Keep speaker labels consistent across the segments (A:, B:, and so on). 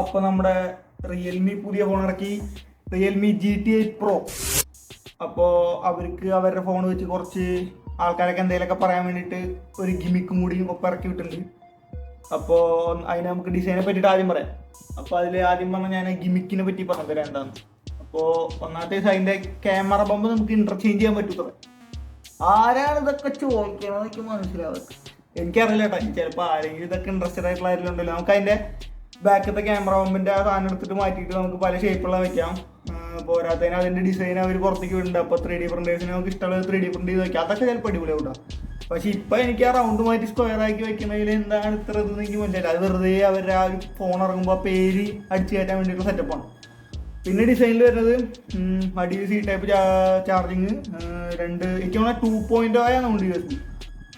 A: അപ്പോൾ നമ്മുടെ റിയൽമി പുതിയ ഫോൺ ഇറക്കി, റിയൽമി GT8 Pro. അപ്പോൾ അവർക്ക് അവരുടെ ഫോൺ വെച്ച് കുറച്ച് ആൾക്കാരൊക്കെ എന്തെങ്കിലുമൊക്കെ പറയാൻ വേണ്ടിയിട്ട് ഒരു ഗിമിക്കും കൂടി ഒപ്പം ഇറക്കി വിട്ടിട്ടുണ്ട്. അപ്പോൾ അതിന് നമുക്ക് ഡിസൈനെ പറ്റിയിട്ട് ആദ്യം പറയാം. അപ്പോൾ അതിൽ ആദ്യം പറഞ്ഞാൽ ഞാൻ ഗിമിക്കിനെ പറ്റി പറഞ്ഞു തരാം എന്താണെന്ന്. അപ്പോൾ ഒന്നാമത്തെ അതിൻ്റെ ക്യാമറ ബമ്പ് നമുക്ക് ഇന്റർചേഞ്ച് ചെയ്യാൻ പറ്റും. ആരാണ് ഇതൊക്കെ ചോദിക്കണമെന്ന് എനിക്ക് മനസ്സിലാവും. എനിക്കറിയില്ല കേട്ടോ, ചിലപ്പോൾ ആരെങ്കിലും ഇതൊക്കെ ഇൻട്രസ്റ്റഡ് ആയിട്ടുള്ള ആരെങ്കിലും ഉണ്ടല്ലോ. നമുക്ക് അതിൻ്റെ ബാക്കത്തെ ക്യാമറ ബമ്പിൻ്റെ ആ സാധനം എടുത്തിട്ട് മാറ്റിയിട്ട് നമുക്ക് പല ഷേപ്പുള്ള വെക്കാം. പോരാത്തതിന് അതിൻ്റെ ഡിസൈൻ അവർ പുറത്തേക്ക് വിടുന്നുണ്ട്. അപ്പോൾ 3D പ്രിൻറ്റേഴ്സിന് നമുക്ക് ഇഷ്ടമുള്ളത് 3D പ്രിൻറ്റ് ചെയ്ത് വയ്ക്കാം. അതൊക്കെ ചിലപ്പോൾ അടിപൊളിയാവും. പക്ഷെ ഇപ്പം എനിക്ക് ആ റൗണ്ട് മാറ്റി സ്ക്വയർ ആക്കി വെക്കുന്നതിൽ എന്താണ് ഇത്ര ഇതെന്ന് എനിക്ക് മനസ്സിലായില്ല. അത് വെറുതെ അവരുടെ ആ ഒരു ഫോൺ ഇറങ്ങുമ്പോൾ ആ പേര് അടിച്ചു കയറ്റാൻ വേണ്ടിയിട്ടുള്ള സെറ്റപ്പാണ്. പിന്നെ ഡിസൈനിൽ വരുന്നത് അടിയിൽ C ടൈപ്പ് ചാർജിങ്, എനിക്ക് തോന്നുന്നത് 2.0 ആണ് ഉണ്ട് USB.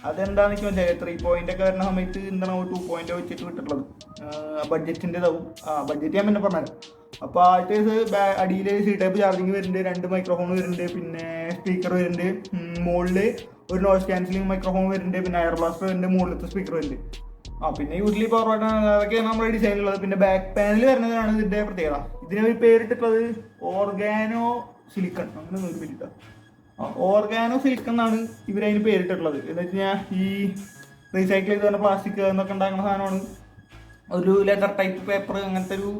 A: അതെന്താണെന്ന് എനിക്ക് മനസ്സിലായി. 3 ഒക്കെ വരുന്ന സമയത്ത് എന്താണ് 2.0 വെച്ചിട്ട് വിട്ടിട്ടുള്ളത്. ബഡ്ജറ്റിൻ്റെ ഇതാവും. ബഡ്ജറ്റ് ഞാൻ പിന്നെ പറഞ്ഞുതരാം. അപ്പോൾ ആദ്യത്തെ അടിയിൽ C ടൈപ്പ് ചാർജിങ് വരുന്നുണ്ട്, 2 മൈക്രോഫോൺ വരുന്നുണ്ട്, പിന്നെ സ്പീക്കർ വരുന്നുണ്ട്, മുകളിൽ ഒരു നോയ്സ് ക്യാൻസലിംഗ് മൈക്രോഫോൺ വരുന്നുണ്ട്, പിന്നെ എയർ ബ്ലാസ്റ്റർ വരുന്നുണ്ട്, മുകളിലത്തെ സ്പീക്കർ വരുന്നുണ്ട്. പിന്നെ യൂസ്വലി പവർ ബട്ടൺ അതൊക്കെയാണ് നമ്മുടെ ഡിസൈനിലുള്ളത്. പിന്നെ ബാക്ക് പാനൽ വരുന്നതാണ് ഇതിൻ്റെ പ്രത്യേകത. ഇതിന് ഒരു പേരിട്ടിട്ടുള്ളത് ഓർഗാനോ സിലിക്കൺ, അങ്ങനെ ഒരു പേരിട്ട ഓർഗാനോ സിലിക്കൺ എന്നാണ് ഇവരതിന് പേരിട്ടിട്ടുള്ളത്. എന്ന് വെച്ച് കഴിഞ്ഞാൽ ഈ റീസൈക്കിൾ ചെയ്ത് തന്നെ പ്ലാസ്റ്റിക് എന്നൊക്കെ ഉണ്ടാക്കുന്ന സാധനമാണ്. ഒരു ലെതർ ടൈപ്പ് പേപ്പർ അങ്ങനത്തെ ഒരു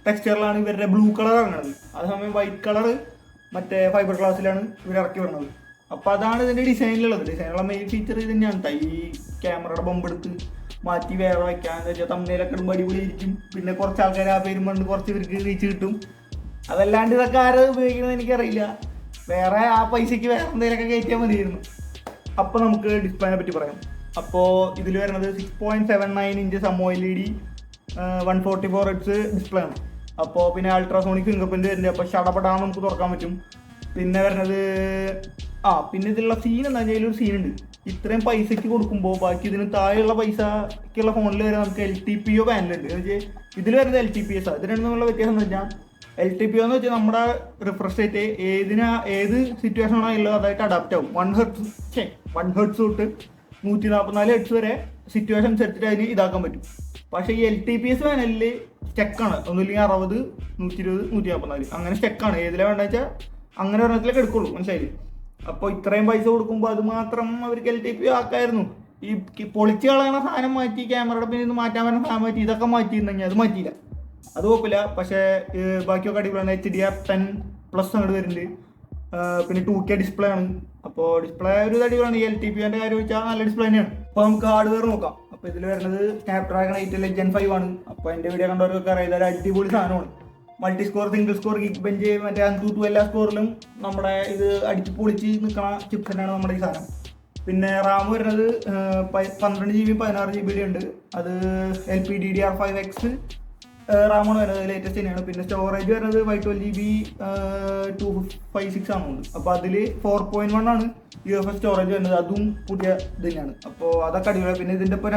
A: ടെക്സ്ചറിലാണ് ഇവരുടെ ബ്ലൂ കളർ ഇറങ്ങുന്നത്. അതേസമയം വൈറ്റ് കളർ മറ്റേ ഫൈബർ ഗ്ലാസ്സിലാണ് ഇവർ ഇറക്കി വരുന്നത്. അപ്പോൾ അതാണ് ഇതിൻ്റെ ഡിസൈനിലുള്ളത്. ഡിസൈനുള്ള മെയിൻ ഫീച്ചർ ഇത് തന്നെയാണ്. ഈ ക്യാമറയുടെ ബമ്പ് എടുത്ത് മാറ്റി വേറെ വയ്ക്കാന്ന് വെച്ചാൽ തമ്മിലൊക്കെ ഇടുമ്പോൾ അടിപൊളിയായിരിക്കും. പിന്നെ കുറച്ച് ആൾക്കാർ ആ പേരും കൊണ്ട് കുറച്ച് ഇവർക്ക് റീച്ച് കിട്ടും. അതല്ലാണ്ട് ഇതൊക്കെ ആര് ഉപയോഗിക്കണമെന്ന് എനിക്കറിയില്ല. വേറെ ആ പൈസയ്ക്ക് വേറെ എന്തെങ്കിലുമൊക്കെ കയറ്റിയാൽ മതിയായിരുന്നു. അപ്പോൾ നമുക്ക് ഡിസ്പ്ലേനെ പറ്റി പറയാം. അപ്പോൾ ഇതിൽ വരുന്നത് 6.79 ഇഞ്ചസ് AMOLED 144 Hz ഡിസ്പ്ലേ ആണ്. അപ്പോൾ പിന്നെ അൾട്രാസോണിക് ഫിംഗർ പ്രിന്റ് വരുന്നുണ്ട്. അപ്പോൾ ഷടപടാന്ന് നമുക്ക് തുറക്കാൻ പറ്റും. പിന്നെ വരുന്നത് പിന്നെ ഇതിലുള്ള സീൻ എന്താ വെച്ചാൽ ഒരു സീനുണ്ട്. ഇത്രയും പൈസയ്ക്ക് കൊടുക്കുമ്പോൾ ബാക്കി ഇതിന് താഴെയുള്ള പൈസക്കുള്ള ഫോണിൽ വരെ നമുക്ക് LTPO പാനലുണ്ട്. എന്ന് വെച്ചാൽ ഇതിൽ വരുന്നത് LTPS ആണ്. ഇത് രണ്ടും തമ്മിലുള്ള വ്യത്യാസം എന്ന് വെച്ചാൽ LTPO എന്ന് വെച്ചാൽ നമ്മുടെ റിഫ്രഷ് റേറ്റ് ഏത് സിറ്റുവേഷൻ ആണോ ഉള്ളത് അതായിട്ട് അഡാപ്റ്റ് ആവും. 1 Hz തൊട്ട് 144 Hz വരെ സിറ്റുവേഷൻ സെറ്റ് അതിന് ഇതാക്കാൻ പറ്റും. പക്ഷേ ഈ LTPS പാനലിൽ സ്റ്റെക്കാണ്. ഒന്നുമില്ലെങ്കിൽ 60, 120, 144 അങ്ങനെ സ്റ്റെക്കാണ്. ഏതിലാണ് വേണ്ടത് വെച്ചാൽ അങ്ങനെ ഒരെണ്ണത്തിലേക്ക് എടുക്കുള്ളൂ. മനസ്സിലായില്ലേ? അപ്പോൾ ഇത്രയും പൈസ കൊടുക്കുമ്പോൾ അത് മാത്രം അവർക്ക് LTPO ആക്കായിരുന്നു. ഈ പൊളിച്ച് കളയണ സാധനം മാറ്റി, ക്യാമറയുടെ പിന്നെ ഇത് മാറ്റാൻ വരുന്ന സാധനം മാറ്റി, ഇതൊക്കെ മാറ്റിയിരുന്നെങ്കിൽ അത് മാറ്റിയില്ല. അത് കുഴപ്പമില്ല. പക്ഷേ ബാക്കിയൊക്കെ അടിപൊളിയാണ്. HDR10+ അങ്ങോട്ട് വരുന്നുണ്ട്. പിന്നെ 2K ഡിസ്പ്ലേ ആണ്. അപ്പോൾ ഡിസ്പ്ലേ ഒരു അടിപൊളിയാണ്. ഈ LTPOൻ്റെ കാര്യം വെച്ചാൽ നല്ല ഡിസ്പ്ലേ തന്നെയാണ്. അപ്പോൾ നമുക്ക് ഹാർഡ്വെയർ നോക്കാം. അപ്പോൾ ഇതിൽ വരുന്നത് Snapdragon 8 Gen 5 ആണ്. അപ്പോൾ എൻ്റെ വീഡിയോ കണ്ടവർക്കൊക്കെ അറിയാം ഇതൊരു അടിപൊളി സാധനമാണ്. Multi score, single score, gig bench, മറ്റേ Antutu എല്ലാ സ്കോറിലും നമ്മുടെ ഇത് അടിച്ച് പൊളിച്ച് നിൽക്കുന്ന ചിപ്പ് തന്നെയാണ് നമ്മുടെ ഈ സാധനം. പിന്നെ റാം വരുന്നത് 12 GB 16 GB ഉണ്ട്. അത് LPDDR5X റാമാണ് വരുന്നത്, ലേറ്റസ്റ്റ് തന്നെയാണ്. പിന്നെ സ്റ്റോറേജ് വരുന്നത് 512 GB 256 ആണുണ്ട്. അപ്പോൾ അതിൽ 4.1 ആണ് UFS സ്റ്റോറേജ് വരുന്നത്. അതും പുതിയ ഇത് തന്നെയാണ്. അപ്പോൾ അതൊക്കെ അടിപൊളിയാണ്. പിന്നെ ഇതിൻ്റെ ഇപ്പോൾ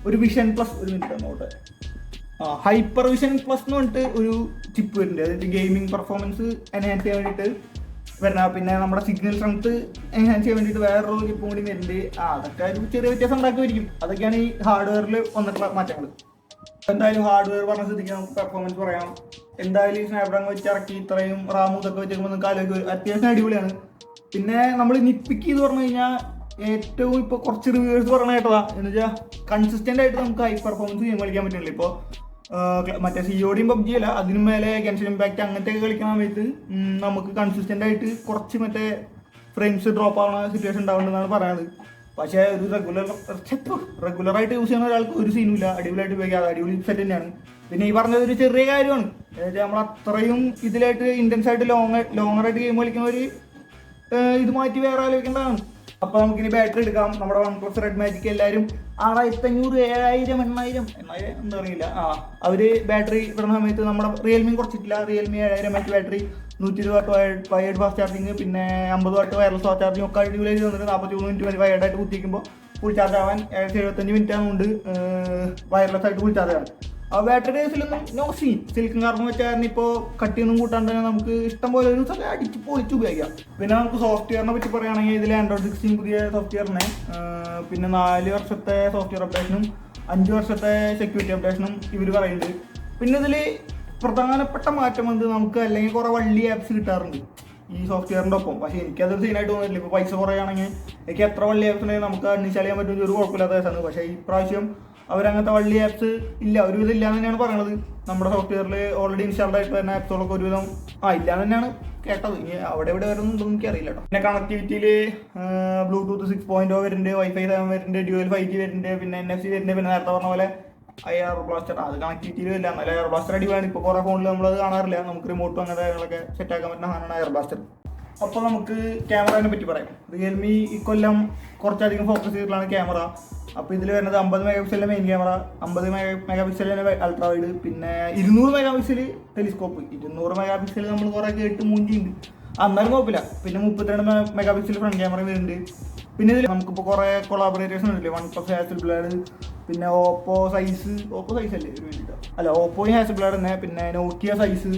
A: ഒരു വിഷൻ പ്ലസ്, ഒരു മിനിറ്റ് അങ്ങോട്ട് ഹൈപ്പർ വിഷൻ പ്ലസ് എന്ന് പറഞ്ഞിട്ട് ഒരു ചിപ്പ് വരുന്നുണ്ട്. അതായത് ഗെയിമിംഗ് പെർഫോമൻസ് എൻഹാൻസ് ചെയ്യാൻ വേണ്ടിയിട്ട് വരുന്ന, പിന്നെ നമ്മുടെ സിഗ്നൽ സ്ട്രെങ്ത് എൻഹാൻസ് ചെയ്യാൻ വേണ്ടിയിട്ട് വേറൊരു ചിപ്പും കൂടി വരുന്നുണ്ട്. അതൊക്കെ ഒരു ചെറിയ വ്യത്യാസം ഉണ്ടാക്കുമായിരിക്കും. അതൊക്കെയാണ് ഈ ഹാർഡ്വെയറിൽ വന്നിട്ടുള്ള മാറ്റങ്ങൾ. എന്തായാലും ഹാർഡ്വെയർ പറഞ്ഞ സ്ഥിതിക്ക് നമുക്ക് പെർഫോമൻസ് പറയാം. എന്തായാലും ഈ സ്നാപ്ഡ്രാഗൺ വെച്ച് ഇറക്കി ഇത്രയും റാമും ഇതൊക്കെ വെച്ചേക്കുമ്പോൾ നിങ്ങൾക്ക് ആലോചിക്കും അത്യാവശ്യം അടിപൊളിയാണ്. പിന്നെ നമ്മൾ നിപ്പിക്ക് എന്ന് പറഞ്ഞു കഴിഞ്ഞാൽ ഏറ്റവും ഇപ്പോൾ കുറച്ച് റിവ്യൂവേഴ്സ് പറഞ്ഞ കേട്ടതാ എന്ന് വെച്ചാൽ കൺസിസ്റ്റൻ്റ് ആയിട്ട് നമുക്ക് ഹൈ പെർഫോമൻസ് ഗെയിം കളിക്കാൻ പറ്റില്ല. ഇപ്പോൾ മറ്റേ COD PUBG അല്ല, അതിനും മേലെ ഗെൻഷിൻ ഇമ്പാക്റ്റ് അങ്ങനത്തെയൊക്കെ കളിക്കുന്ന സമയത്ത് നമുക്ക് കൺസിസ്റ്റൻ്റ് ആയിട്ട് കുറച്ച് മറ്റേ ഫ്രെയിംസ് ഡ്രോപ്പ് ആവുന്ന സിറ്റുവേഷൻ ഉണ്ടാവുന്നതെന്നാണ് പറയുന്നത്. പക്ഷേ ഒരു റെഗുലറായിട്ട് യൂസ് ചെയ്യുന്ന ഒരാൾക്ക് ഒരു സീനുമില്ല, അടിപൊളിയായിട്ട് ഉപയോഗിക്കാം. അത് അടിപൊളി സെറ്റ് തന്നെയാണ്. പിന്നെ ഈ പറഞ്ഞത് ഒരു ചെറിയ കാര്യമാണ്. അതായത് നമ്മൾ അത്രയും ഇതിലായിട്ട് ഇൻറ്റൻസ് ആയിട്ട് ലോങ്ങറായിട്ട് ഗെയിം കളിക്കുന്നവർ ഇത് മാറ്റി വേറെ ആലോചിക്കേണ്ടതാണ്. അപ്പോൾ നമുക്കിനി ബാറ്ററി എടുക്കാം. നമ്മുടെ OnePlus Red Magic എല്ലാവരും 6500, 7000, 8000 എന്താ അറിയില്ല. അവർ ബാറ്ററി ഇടുന്ന സമയത്ത് നമ്മുടെ റിയൽമി കുറച്ചിട്ടില്ല. Realme 7000 mAh battery, 120 watt wired fast charging, പിന്നെ 50 വാട്ട് വയർലെസ് ഫാസ്റ്റ് ചാർജിങ് ഒക്കെ അടിപൊളിയായി വന്നിട്ട് 43 മിനിറ്റ് വയേർഡായിട്ട് കുത്തിക്കുമ്പോൾ ഫുൾ ചാർജ് ആവാൻ 75 മിനിറ്റ് ആകുന്നുണ്ട് വയർലെസ് ആയിട്ട് ഫുൾ ചാർജ് ആവാൻ. ആ ബാറ്ററി ഡേസിലൊന്നും നോ സീൻ. സിലിക്കൺ കാർബൺ വെച്ചാൽ ഇപ്പോൾ കട്ടിയൊന്നും കൂട്ടാണ്ട് തന്നെ നമുക്ക് ഇഷ്ടം പോലെ ഒരു ദിവസം അടിച്ച് പൊളിച്ച് ഉപയോഗിക്കാം. പിന്നെ നമുക്ക് സോഫ്റ്റ്വെയറിനെ പറ്റി പറയുകയാണെങ്കിൽ ഇതിൽ Android 16 പുതിയ സോഫ്റ്റ്വെയറിനെ, പിന്നെ 4 വർഷത്തെ സോഫ്റ്റ്വെയർ അപ്ഡേഷനും 5 വർഷത്തെ സെക്യൂരിറ്റി അപ്ഡേഷനും ഇവർ പറയുന്നുണ്ട്. പിന്നെ ഇതിൽ പ്രധാനപ്പെട്ട മാറ്റം എന്ത്, നമുക്ക് അല്ലെങ്കിൽ കുറേ വള്ളി ആപ്സ് കിട്ടാറുണ്ട് ഈ സോഫ്റ്റ്വെയറിൻ്റെ ഒപ്പം. പക്ഷേ എനിക്കതൊരു സീനായിട്ട് തോന്നിയില്ല. ഇപ്പോൾ പൈസ കുറയാണെങ്കിൽ എനിക്ക് എത്ര വള്ളി ആപ്സ് ഉണ്ടെങ്കിൽ നമുക്ക് അൺഇൻസ്റ്റാൾ ചെയ്യാൻ പറ്റുന്ന ഒരു കുഴപ്പമില്ലാത്ത കേസാണ്. പക്ഷേ ഈ പ്രാവശ്യം അവരങ്ങനത്തെ വള്ളി ആപ്സ് ഇല്ല, ഒരുവിധം ഇല്ലയെന്ന് തന്നെയാണ് പറയണത്. നമ്മുടെ സോഫ്റ്റ്വെയറിൽ ഓൾറെഡി ഇൻസ്റ്റാൾഡ് ആയിട്ട് വരുന്ന ആപ്സുകളൊക്കെ ഒരുവിധം ഇല്ലയെന്ന് തന്നെയാണ് കേട്ടത്. ഇനി അവിടെ ഇവിടെ വരുന്നുണ്ടോ എനിക്ക് അറിയില്ല കേട്ടോ. പിന്നെ കണക്ടിവിറ്റിയിൽ ബ്ലൂടൂത്ത് 6.0 വരുന്നുണ്ട്, വൈഫൈ 7 വരുന്നുണ്ട്, ഡ്യുവൽ 5G വരുന്നുണ്ട്, പിന്നെ NFC വരുന്നുണ്ട്, പിന്നെ നേരത്തെ പറഞ്ഞ പോലെ എയർ ബ്ലാസ്റ്റർ. അത് കണക്ടിവിറ്റിയിൽ ഇല്ല, എന്നാലും എയർ ബ്ലാസ്റ്റർ അടിവാണ്. ഇപ്പോൾ കുറേ ഫോണിൽ നമ്മളത് കാണാറില്ല. നമുക്ക് റിമോട്ടും അങ്ങനത്തെ കാര്യങ്ങളൊക്കെ സെറ്റാക്കാൻ പറ്റുന്ന സാധനമാണ് എയർ ബ്ലാസ്റ്റർ. അപ്പോൾ നമുക്ക് ക്യാമറയെ പറ്റി പറയാം. റിയൽമി ഇക്കൊല്ലം കുറച്ചധികം ഫോക്കസ് ചെയ്തിട്ടുള്ളതാണ് ക്യാമറ. അപ്പോൾ ഇതിൽ വരുന്നത് 50 മെഗാ പിക്സലിൻ്റെ മെയിൻ ക്യാമറ, 50 മെഗാ പിക്സലിൻ്റെ അൾട്രാ വൈഡ്, പിന്നെ 200 mega pixel telescope. 200 mega pixel നമ്മൾ കുറേ കേട്ട് മൂഞ്ചിയുണ്ട്, എന്നാലും കുഴപ്പമില്ല. പിന്നെ 32 മെഗാ പിക്സൽ ഫ്രണ്ട് ക്യാമറ വരുന്നുണ്ട്. പിന്നെ ഇതിൽ നമുക്കിപ്പോൾ കുറേ കൊളാബറേറ്റേഴ്സ് ഉണ്ടല്ലേ, OnePlus, ഹാസൽബ്ലാഡ്, പിന്നെ ഓപ്പോ സൈസ് അല്ലേ ഒരു വേണ്ടിയിട്ട് അല്ല ഓപ്പോയും ഹാസൽബ്ലാഡ് തന്നെ, പിന്നെ നോക്കിയ സൈസ്,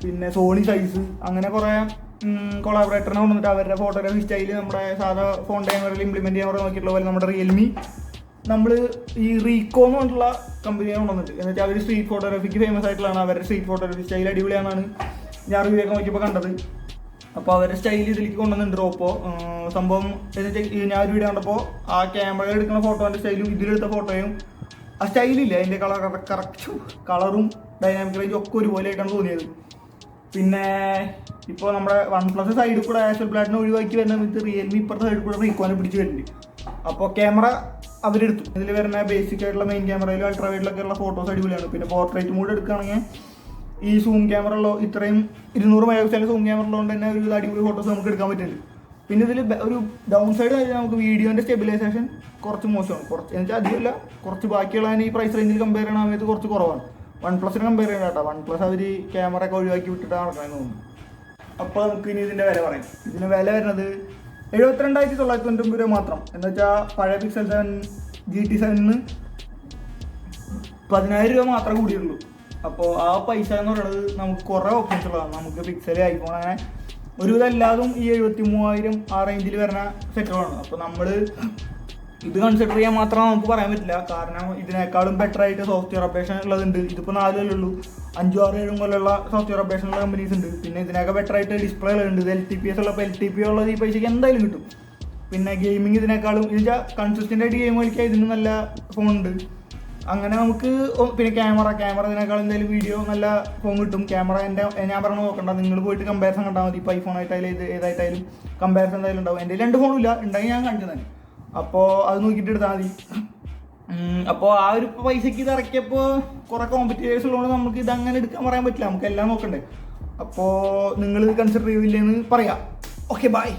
A: പിന്നെ സോണി സൈസ്, അങ്ങനെ കുറേ കൊളാബറേറ്ററിനെ കൊണ്ടുവന്നിട്ട് അവരുടെ ഫോട്ടോഗ്രാഫി സ്റ്റൈല് നമ്മുടെ സാധാ ഫോൺ ക്യാമറയിൽ ഇംപ്ലിമെൻറ്റ് ചെയ്യാൻ നോക്കിയിട്ടുള്ള പോലെ നമ്മുടെ റിയൽമി നമ്മൾ ഈ റീക്കോ എന്ന് പറഞ്ഞിട്ടുള്ള കമ്പനിയെ കൊണ്ടുവന്നിട്ട്, എന്ന് വെച്ചാൽ അവർ സ്ട്രീറ്റ് ഫോട്ടോഗ്രാഫിക്ക് ഫേമസ് ആയിട്ടുള്ളതാണ്. അവരുടെ സ്ട്രീറ്റ് ഫോട്ടോഗ്രാഫി സ്റ്റൈൽ അടിപൊളിയാണെന്നാണ് ഞാൻ റിവ്യൂ ഒക്കെ നോക്കിയപ്പോൾ കണ്ടത്. അപ്പോൾ അവരുടെ സ്റ്റൈൽ ഇതിലേക്ക് കൊണ്ടുവന്നിട്ടുണ്ട് ഓപ്പോ. സംഭവം എന്ന് വെച്ചാൽ ഞാൻ ഒരു വീഡിയോ കണ്ടപ്പോൾ ആ ക്യാമറയിൽ എടുക്കുന്ന ഫോട്ടോൻ്റെ സ്റ്റൈലും ഇതിലെടുത്ത ഫോട്ടോയും ആ സ്റ്റൈലില്ല, അതിൻ്റെ കറക്റ്റ് കളറും ഡൈനാമിക് റേഞ്ചും ഒക്കെ ഒരുപോലെയായിട്ടാണ് തോന്നിയത്. പിന്നെ ഇപ്പോൾ നമ്മുടെ OnePlus സൈഡിൽ കൂടെ ഹാസൽബ്ലാഡിനെ ഒഴിവാക്കി വരുന്ന സമയത്ത് റിയൽമി ഇപ്പുറത്തെ സൈഡിൽ കൂടെ റീക്കോനെ പിടിച്ച് വരുന്നുണ്ട്. അപ്പോൾ ക്യാമറ അവരെടുത്തു. ഇതിൽ വരുന്ന ബേസിക് ആയിട്ടുള്ള മെയിൻ ക്യാമറയിലും അൾട്രാ വൈഡിലൊക്കെ ഉള്ള ഫോട്ടോസ് അടിപൊളിയാണ്. പിന്നെ പോർട്രേറ്റ് മോഡ് എടുക്കുകയാണെങ്കിൽ ഈ സൂം ക്യാമറ ഉള്ള ഇത്രയും 200 മെഗാ പിക്സലിൻ്റെ സൂം ക്യാമറ ഉള്ളതുകൊണ്ട് തന്നെ ഒരു അടിപൊളി ഫോട്ടോസ് നമുക്ക് എടുക്കാൻ പറ്റുന്നുണ്ട്. പിന്നെ ഇതിൽ ഒരു ഡൗൺ സൈഡ് നമുക്ക് വീഡിയോൻ്റെ സ്റ്റെബിലൈസേഷൻ കുറച്ച് മോശമാണ്. കുറച്ച് എന്ന് വെച്ചാൽ അധികമല്ല, കുറച്ച് ബാക്കിയുള്ള ഈ പ്രൈസ് റേഞ്ചിൽ കമ്പയർ ചെയ്യണ സമയത്ത് കുറച്ച് കുറവാണ്. OnePlusനെ കമ്പയർ ചെയ്യണം കേട്ടോ. OnePlus അവർ ക്യാമറ ഒക്കെ ഒഴിവാക്കി വിട്ടിട്ടാണ് നടക്കണമെന്ന് തോന്നുന്നു. അപ്പോൾ നമുക്ക് ഇനി ഇതിൻ്റെ വില പറയാം. ഇതിന് വില വരുന്നത് 72,999 രൂപ മാത്രം. എന്ന് വെച്ചാൽ പഴയ Pixel 7 GT7 10,000 രൂപ മാത്രമേ കൂടിയുള്ളൂ. അപ്പോൾ ആ പൈസ എന്ന് പറയുന്നത് നമുക്ക് കുറേ ഓപ്ഷൻസ് ഉള്ളതാണ്. നമുക്ക് പിക്സൽ, ഐഫോൺ, അങ്ങനെ ഒരുവിധം എല്ലാതും ഈ 73,000 ആ റേഞ്ചിൽ വരുന്ന സെറ്റുകളാണ്. അപ്പോൾ നമ്മൾ ഇത് കൺസിഡർ ചെയ്യാൻ മാത്രം നമുക്ക് പറയാൻ പറ്റില്ല. കാരണം ഇതിനേക്കാളും ബെറ്റർ ആയിട്ട് സോഫ്റ്റ്വെയർ അപ്ഡേഷൻ ഉള്ളതുണ്ട്. ഇതിപ്പോൾ 4 കൊല്ലമുള്ളൂ, 5, 6, 7 കൊല്ലമുള്ള സോഫ്റ്റ്വെയർ അപ്ഡേഷൻ ഉള്ള കമ്പനീസ് ഉണ്ട്. പിന്നെ ഇതിനൊക്കെ ബെറ്റർ ആയിട്ട് ഡിസ്പ്ലേകളുണ്ട്. ഇത് LTPS ഉള്ളപ്പോൾ LTP ഉള്ളത് ഈ പൈസയ്ക്ക് എന്തായാലും കിട്ടും. പിന്നെ ഗെയിമിങ് ഇതിനേക്കാളും ഇതിൻ്റെ കൺസിസ്റ്റൻ്റ് ആയിട്ട് ഗെയിം കളിക്കാൻ ഇതിന് നല്ല ഫോണുണ്ട്. അങ്ങനെ നമുക്ക് പിന്നെ ക്യാമറ ഇതിനേക്കാളും എന്തായാലും വീഡിയോ നല്ല ഫോൺ കിട്ടും. ക്യാമറ ഞാൻ പറഞ്ഞ നോക്കണ്ട, നിങ്ങൾ പോയിട്ട് കമ്പാരിസൺ കണ്ടാൽ മതി. ഇപ്പോൾ ഐഫോൺ ആയിട്ടായാലും ഇത് ഏതായിട്ടായാലും കമ്പാരിസൺ എന്തായാലും ഉണ്ടാവും. എൻ്റെ 2 ഫോണും ഇല്ല, ഉണ്ടെങ്കിൽ ഞാൻ കാണിച്ചു തന്നെ. അപ്പോൾ അത് നോക്കിയിട്ട് എടുത്താൽ മതി. അപ്പോൾ ആ ഒരു പൈസയ്ക്ക് ഇത് ഇറക്കിയപ്പോൾ കുറേ കോമ്പറ്റീറ്റേഴ്സ് ഉള്ളതുകൊണ്ട് നമുക്ക് ഇത് അങ്ങനെ എടുക്കാൻ പറയാൻ പറ്റില്ല, നമുക്ക് എല്ലാം നോക്കണ്ടേ. അപ്പോൾ നിങ്ങൾ കൺസിഡർ ചെയ്യില്ലെന്ന് പറയാം. Okay, by.